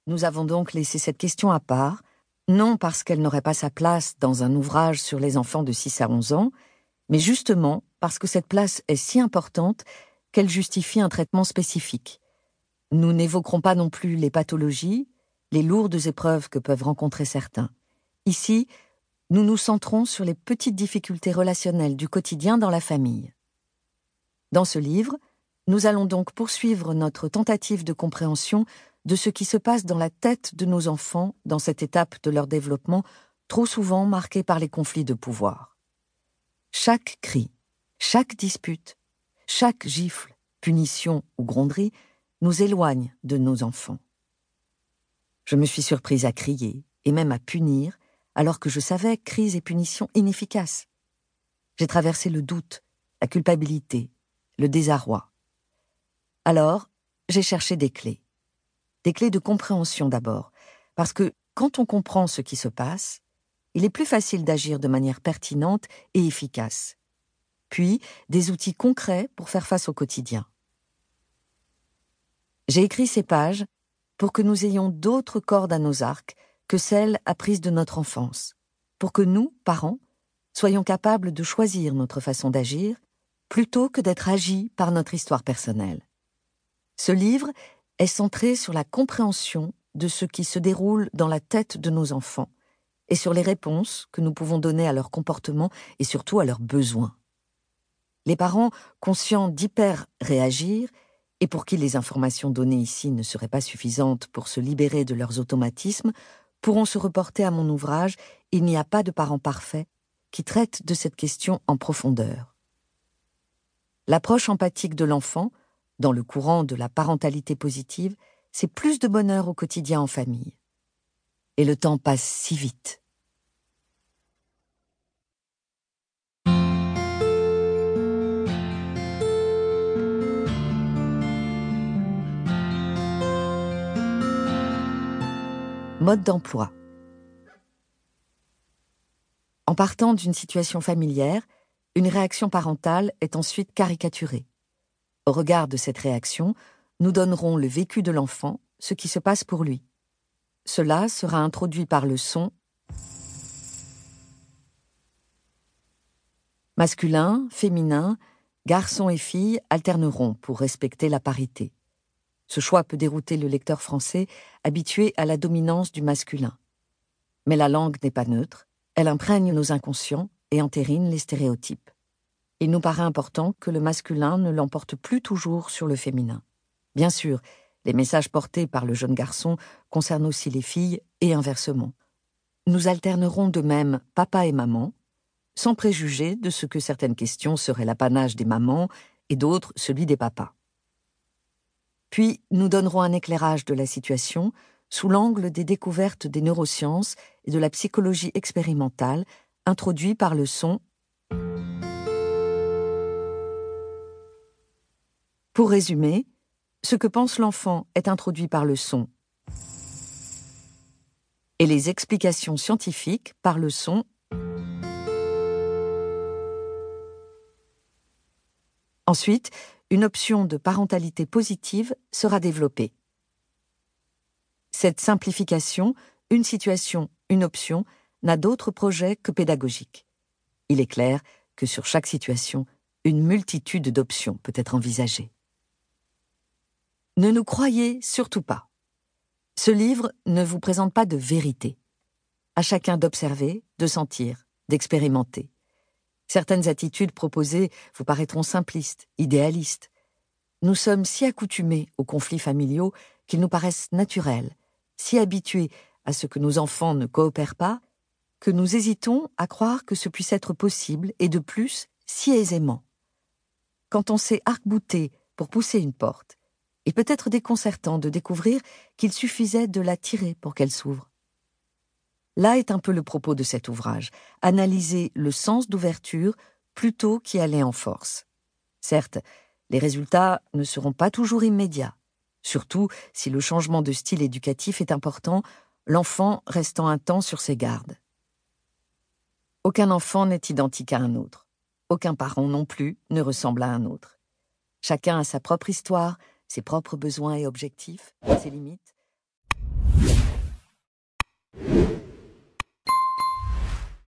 Nous avons donc laissé cette question à part, non parce qu'elle n'aurait pas sa place dans un ouvrage sur les enfants de 6 à 11 ans, mais justement parce que cette place est si importante qu'elle justifie un traitement spécifique. Nous n'évoquerons pas non plus les pathologies, les lourdes épreuves que peuvent rencontrer certains. Ici, nous nous centrons sur les petites difficultés relationnelles du quotidien dans la famille. Dans ce livre, nous allons donc poursuivre notre tentative de compréhension de ce qui se passe dans la tête de nos enfants dans cette étape de leur développement trop souvent marquée par les conflits de pouvoir. Chaque cri, chaque dispute, chaque gifle, punition ou gronderie nous éloigne de nos enfants. Je me suis surprise à crier et même à punir alors que je savais cris et punitions inefficaces. J'ai traversé le doute, la culpabilité, le désarroi. Alors, j'ai cherché des clés. Des clés de compréhension d'abord, parce que quand on comprend ce qui se passe, il est plus facile d'agir de manière pertinente et efficace. Puis, des outils concrets pour faire face au quotidien. J'ai écrit ces pages pour que nous ayons d'autres cordes à nos arcs que celles apprises de notre enfance, pour que nous, parents, soyons capables de choisir notre façon d'agir plutôt que d'être agis par notre histoire personnelle. Ce livre est centré sur la compréhension de ce qui se déroule dans la tête de nos enfants et sur les réponses que nous pouvons donner à leurs comportements et surtout à leurs besoins. Les parents conscients d'hyper-réagir et pour qui les informations données ici ne seraient pas suffisantes pour se libérer de leurs automatismes pourront se reporter à mon ouvrage « Il n'y a pas de parents parfaits » qui traite de cette question en profondeur. L'approche empathique de l'enfant, dans le courant de la parentalité positive, c'est plus de bonheur au quotidien en famille. Et le temps passe si vite. Mode d'emploi. En partant d'une situation familière, une réaction parentale est ensuite caricaturée. Au regard de cette réaction, nous donnerons le vécu de l'enfant, ce qui se passe pour lui. Cela sera introduit par le son masculin, féminin, garçons et filles alterneront pour respecter la parité. Ce choix peut dérouter le lecteur français habitué à la dominance du masculin. Mais la langue n'est pas neutre, elle imprègne nos inconscients et entérine les stéréotypes. Il nous paraît important que le masculin ne l'emporte plus toujours sur le féminin. Bien sûr, les messages portés par le jeune garçon concernent aussi les filles et inversement. Nous alternerons de même papa et maman, sans préjuger de ce que certaines questions seraient l'apanage des mamans et d'autres celui des papas. Puis, nous donnerons un éclairage de la situation sous l'angle des découvertes des neurosciences et de la psychologie expérimentale introduit par le son. Pour résumer, ce que pense l'enfant est introduit par le son et les explications scientifiques par le son. Ensuite, une option de parentalité positive sera développée. Cette simplification, une situation, une option, n'a d'autre projet que pédagogique. Il est clair que sur chaque situation, une multitude d'options peut être envisagée. Ne nous croyez surtout pas. Ce livre ne vous présente pas de vérité. À chacun d'observer, de sentir, d'expérimenter. Certaines attitudes proposées vous paraîtront simplistes, idéalistes. Nous sommes si accoutumés aux conflits familiaux qu'ils nous paraissent naturels, si habitués à ce que nos enfants ne coopèrent pas, que nous hésitons à croire que ce puisse être possible et de plus, si aisément. Quand on s'est arc-bouté pour pousser une porte, il peut être déconcertant de découvrir qu'il suffisait de la tirer pour qu'elle s'ouvre. Là est un peu le propos de cet ouvrage, analyser le sens d'ouverture plutôt qu'y aller en force. Certes, les résultats ne seront pas toujours immédiats, surtout si le changement de style éducatif est important, l'enfant restant un temps sur ses gardes. Aucun enfant n'est identique à un autre. Aucun parent non plus ne ressemble à un autre. Chacun a sa propre histoire, ses propres besoins et objectifs, ses limites.